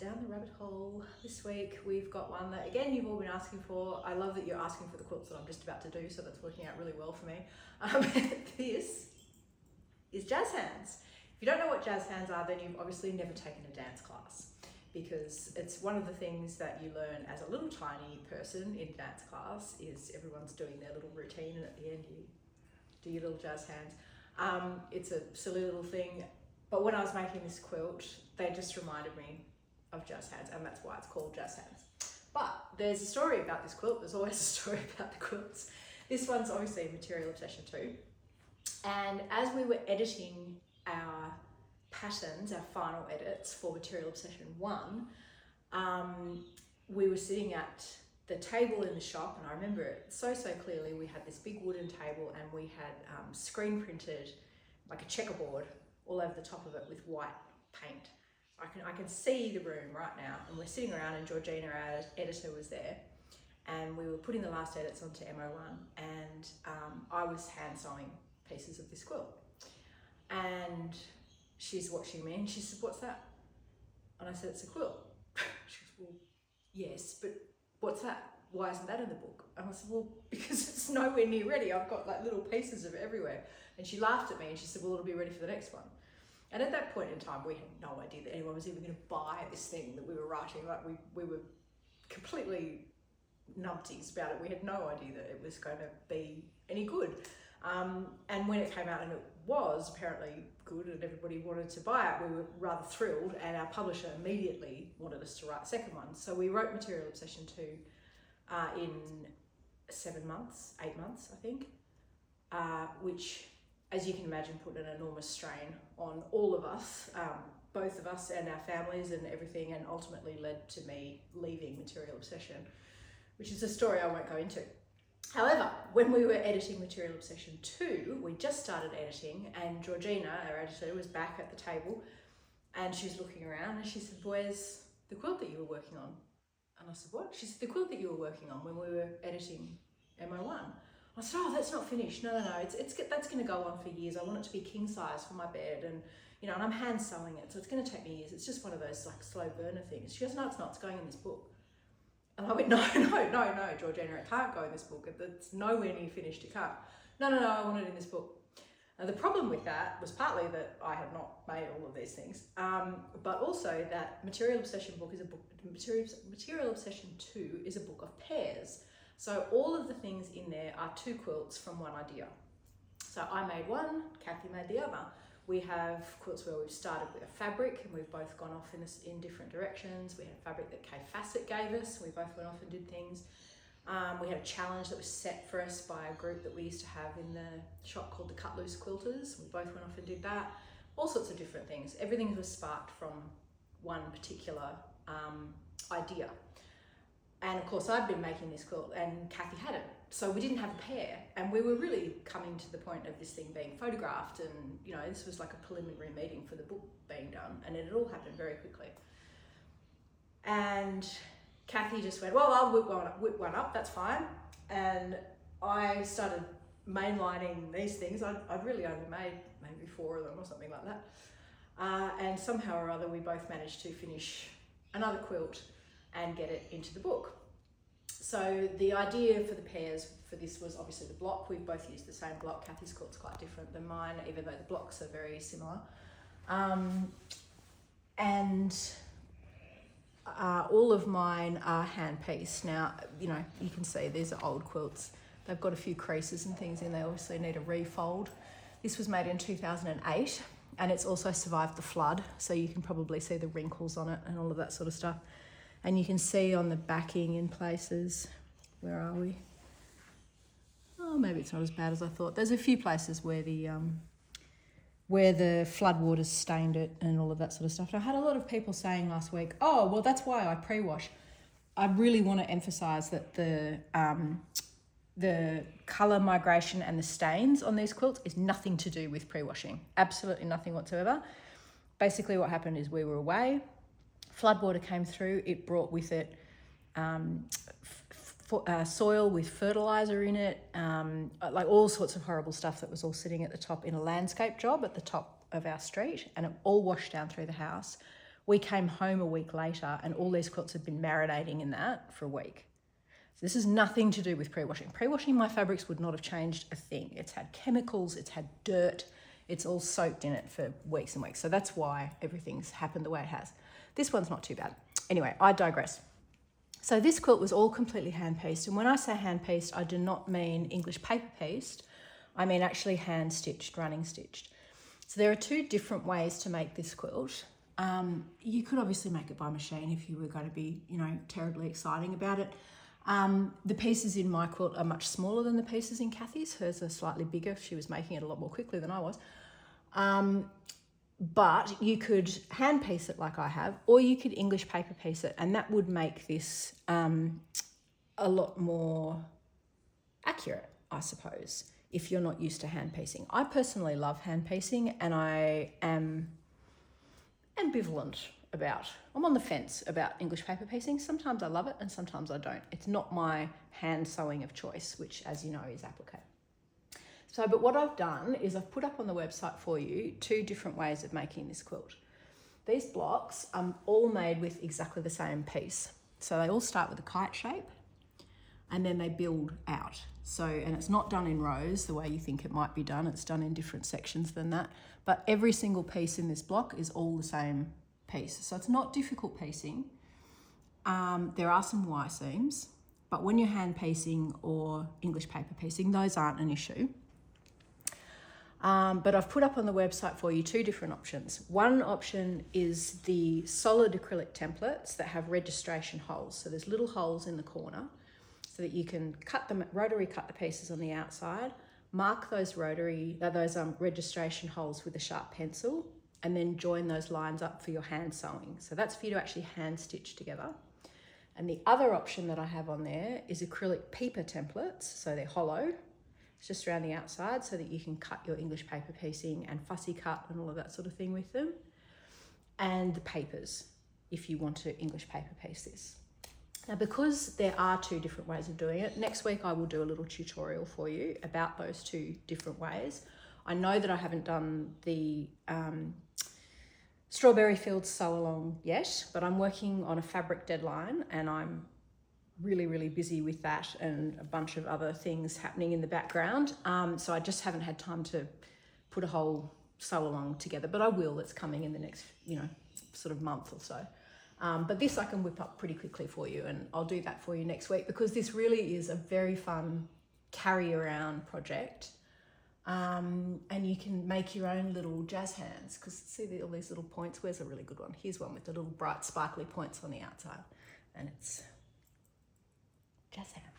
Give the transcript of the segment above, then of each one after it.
down the rabbit hole. This week we've got one that, again, you've all been asking for. I love that you're asking for the quilts that I'm just about to do, so that's working out really well for me. This is jazz hands. If you don't know what jazz hands are, then you've obviously never taken a dance class, because it's one of the things that you learn as a little tiny person in dance class is everyone's doing their little routine, and at the end you do your little jazz hands. It's a silly little thing, but when I was making this quilt, they just reminded me of jazz hands, and that's why it's called jazz hands. But there's a story about this quilt. There's always a story about the quilts. This one's obviously Material Obsession 2. And as we were editing our patterns, our final edits for Material Obsession 1, we were sitting at the table in the shop, and I remember it so clearly. We had this big wooden table, and we had screen printed like a checkerboard all over the top of it with white paint. I can see the room right now, and we're sitting around, and Georgina, our editor, was there, and we were putting the last edits onto MO1, and I was hand sewing pieces of this quilt, and she's watching me, and she said, "What's that?" And I said, "It's a quilt." She goes, "Well, yes, but what's that? Why isn't that in the book?" And I said, "Well, because it's nowhere near ready. I've got like little pieces of it everywhere." And she laughed at me, and she said, "Well, it'll be ready for the next one." And at that point in time, we had no idea that anyone was even going to buy this thing that we were writing. Like we were completely numpties about it. We had no idea that it was going to be any good. And when it came out and it was apparently good and everybody wanted to buy it, we were rather thrilled, and our publisher immediately wanted us to write a second one. So we wrote Material Obsession 2 in 8 months, I think, which, as you can imagine, put an enormous strain on all of us, both of us and our families and everything, and ultimately led to me leaving Material Obsession, which is a story I won't go into. However, when we were editing Material Obsession 2, we just started editing, and Georgina, our editor, was back at the table, and she was looking around, and she said, "Where's the quilt that you were working on?" And I said, "What?" She said, "The quilt that you were working on when we were editing MO1. I said, "Oh, that's not finished. No, that's going to go on for years. I want it to be king size for my bed, and and I'm hand sewing it, so it's going to take me years. It's just one of those like slow burner things." She goes, "No, it's not. It's going in this book." And I went, no, Georgina, it can't go in this book. It's nowhere near finished. It can't. No, I want it in this book. Now, the problem with that was partly that I had not made all of these things, but also that Material Obsession book is a book. Material Obsession 2 is a book of pairs. So all of the things in there are two quilts from one idea. So I made one, Kathy made the other. We have quilts where we've started with a fabric, and we've both gone off in different directions. We had fabric that Kay Fassett gave us. We both went off and did things. We had a challenge that was set for us by a group that we used to have in the shop called the Cut Loose Quilters. We both went off and did that. All sorts of different things. Everything was sparked from one particular idea. And of course, I'd been making this quilt, and Kathy hadn't. So we didn't have a pair, and we were really coming to the point of this thing being photographed, and this was like a preliminary meeting for the book being done, and it all happened very quickly. And Kathy just went, "Well, I'll whip one up, that's fine." And I started mainlining these things. I'd really only made maybe 4 of them or something like that. And somehow or other, we both managed to finish another quilt and get it into the book. So the idea for the pairs for this was obviously the block. We've both used the same block. Kathy's quilt's quite different than mine, even though the blocks are very similar. All of mine are hand pieced. Now, you can see these are old quilts. They've got a few creases and things in. They obviously need a refold. This was made in 2008, and it's also survived the flood, so you can probably see the wrinkles on it and all of that sort of stuff. And you can see on the backing in places, where are we? Oh, maybe it's not as bad as I thought. There's a few places where the floodwaters stained it and all of that sort of stuff. And I had a lot of people saying last week, "Oh, well, that's why I pre-wash." I really want to emphasise that the colour migration and the stains on these quilts is nothing to do with pre-washing. Absolutely nothing whatsoever. Basically what happened is we were away. Floodwater came through, it brought with it soil with fertiliser in it, like all sorts of horrible stuff that was all sitting at the top in a landscape job at the top of our street, and it all washed down through the house. We came home a week later and all these quilts had been marinating in that for a week. So this is nothing to do with pre-washing. Pre-washing my fabrics would not have changed a thing. It's had chemicals, it's had dirt, it's all soaked in it for weeks and weeks. So that's why everything's happened the way it has. This one's not too bad. Anyway, I digress. So this quilt was all completely hand-pieced. And when I say hand-pieced, I do not mean English paper pieced. I mean actually hand-stitched, running stitched. So there are two different ways to make this quilt. You could obviously make it by machine if you were going to be, terribly exciting about it. The pieces in my quilt are much smaller than the pieces in Kathy's. Hers are slightly bigger. She was making it a lot more quickly than I was. But you could hand piece it like I have, or you could English paper piece it, and that would make this a lot more accurate, I suppose, if you're not used to hand piecing. I personally love hand piecing, and I am ambivalent about, I'm on the fence about English paper piecing. Sometimes I love it and sometimes I don't. It's not my hand sewing of choice, which, as you know, is applique. So, but what I've done is I've put up on the website for you 2 different ways of making this quilt. These blocks are all made with exactly the same piece. So they all start with a kite shape and then they build out. So, and it's not done in rows the way you think it might be done. It's done in different sections than that. But every single piece in this block is all the same piece. So it's not difficult piecing. There are some Y seams, but when you're hand piecing or English paper piecing, those aren't an issue. But I've put up on the website for you 2 different options. One option is the solid acrylic templates that have registration holes. So there's little holes in the corner so that you can rotary cut the pieces on the outside, mark those registration holes with a sharp pencil, and then join those lines up for your hand sewing. So that's for you to actually hand stitch together. And the other option that I have on there is acrylic peeper templates. So they're hollow. It's just around the outside so that you can cut your English paper piecing and fussy cut and all of that sort of thing with them. And the papers, if you want to English paper piece this. Now, because there are 2 different ways of doing it, next week I will do a little tutorial for you about those 2 different ways. I know that I haven't done the Strawberry Fields sew along yet, but I'm working on a fabric deadline and I'm really, really busy with that and a bunch of other things happening in the background. So I just haven't had time to put a whole sew along together, but I will. It's coming in the next, sort of month or so. But this I can whip up pretty quickly for you, and I'll do that for you next week because this really is a very fun carry around project. And you can make your own little jazz hands because see all these little points. Where's a really good one? Here's one with the little bright sparkly points on the outside, and it's jazz hands.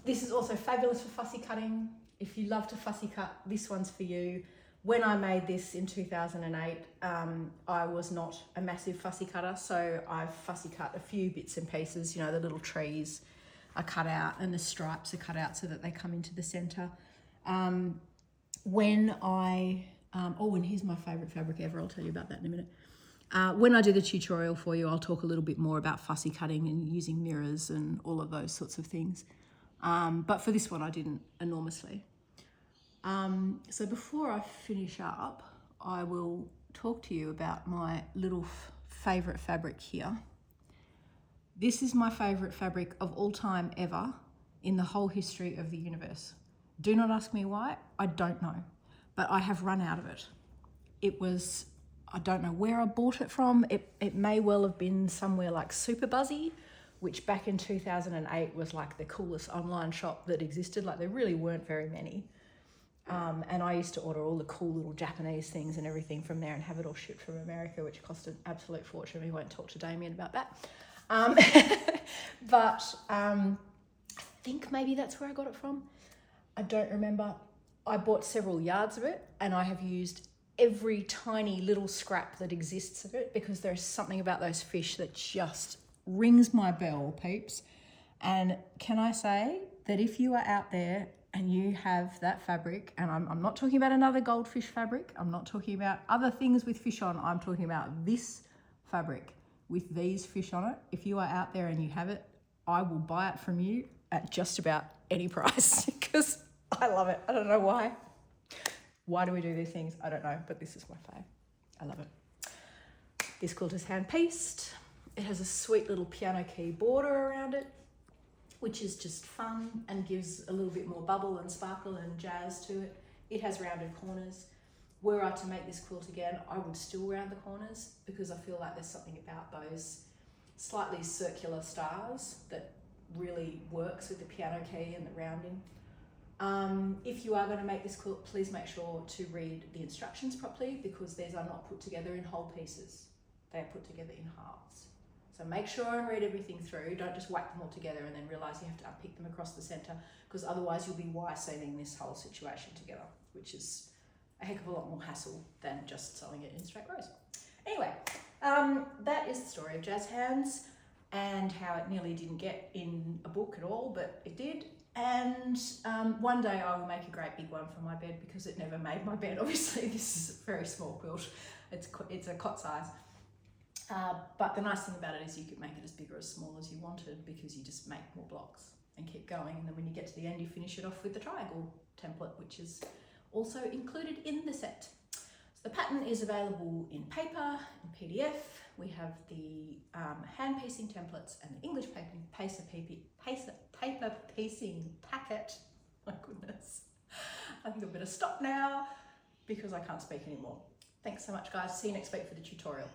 This is also fabulous for fussy cutting. If you love to fussy cut, this one's for you. When I made this in 2008, I was not a massive fussy cutter, so I've fussy cut a few bits and pieces. The little trees are cut out and the stripes are cut out so that they come into the center. And here's my favorite fabric ever. I'll tell you about that in a minute. When I do the tutorial for you, I'll talk a little bit more about fussy cutting and using mirrors and all of those sorts of things. But for this one, I didn't enormously. So before I finish up, I will talk to you about my little favorite fabric here. This is my favorite fabric of all time ever in the whole history of the universe. Do not ask me why, I don't know, but I have run out of it. I don't know where I bought it from. It may well have been somewhere like Super Buzzy, which back in 2008 was like the coolest online shop that existed. Like there really weren't very many. And I used to order all the cool little Japanese things and everything from there and have it all shipped from America, which cost an absolute fortune. We won't talk to Damien about that. But I think maybe that's where I got it from. I don't remember. I bought several yards of it and I have used every tiny little scrap that exists of it because there's something about those fish that just rings my bell, peeps. And can I say that if you are out there and you have that fabric, and I'm not talking about another goldfish fabric, I'm not talking about other things with fish on, I'm talking about this fabric with these fish on it. If you are out there and you have it, I will buy it from you at just about any price because I love it. I don't know why. Why do we do these things? I don't know, but this is my fave. I love it. This quilt is hand pieced. It has a sweet little piano key border around it, which is just fun and gives a little bit more bubble and sparkle and jazz to it. It has rounded corners. Were I to make this quilt again, I would still round the corners because I feel like there's something about those slightly circular stars that really works with the piano key and the rounding. If you are going to make this quilt, please make sure to read the instructions properly because these are not put together in whole pieces. They are put together in halves. So make sure and read everything through. Don't just whack them all together and then realise you have to unpick them across the centre because otherwise you'll be Y-seaming this whole situation together, which is a heck of a lot more hassle than just sewing it in straight rows. Anyway, that is the story of Jazz Hands and how it nearly didn't get in a book at all, but it did. And one day I will make a great big one for my bed because it never made my bed. Obviously, this is a very small quilt. It's a cot size. But the nice thing about it is you could make it as big or as small as you wanted because you just make more blocks and keep going. And then when you get to the end, you finish it off with the triangle template, which is also included in the set. So the pattern is available in paper, in PDF. We have the hand piecing templates and the English paper piecing packet. My goodness. I think I better stop now because I can't speak anymore. Thanks so much, guys. See you next week for the tutorial.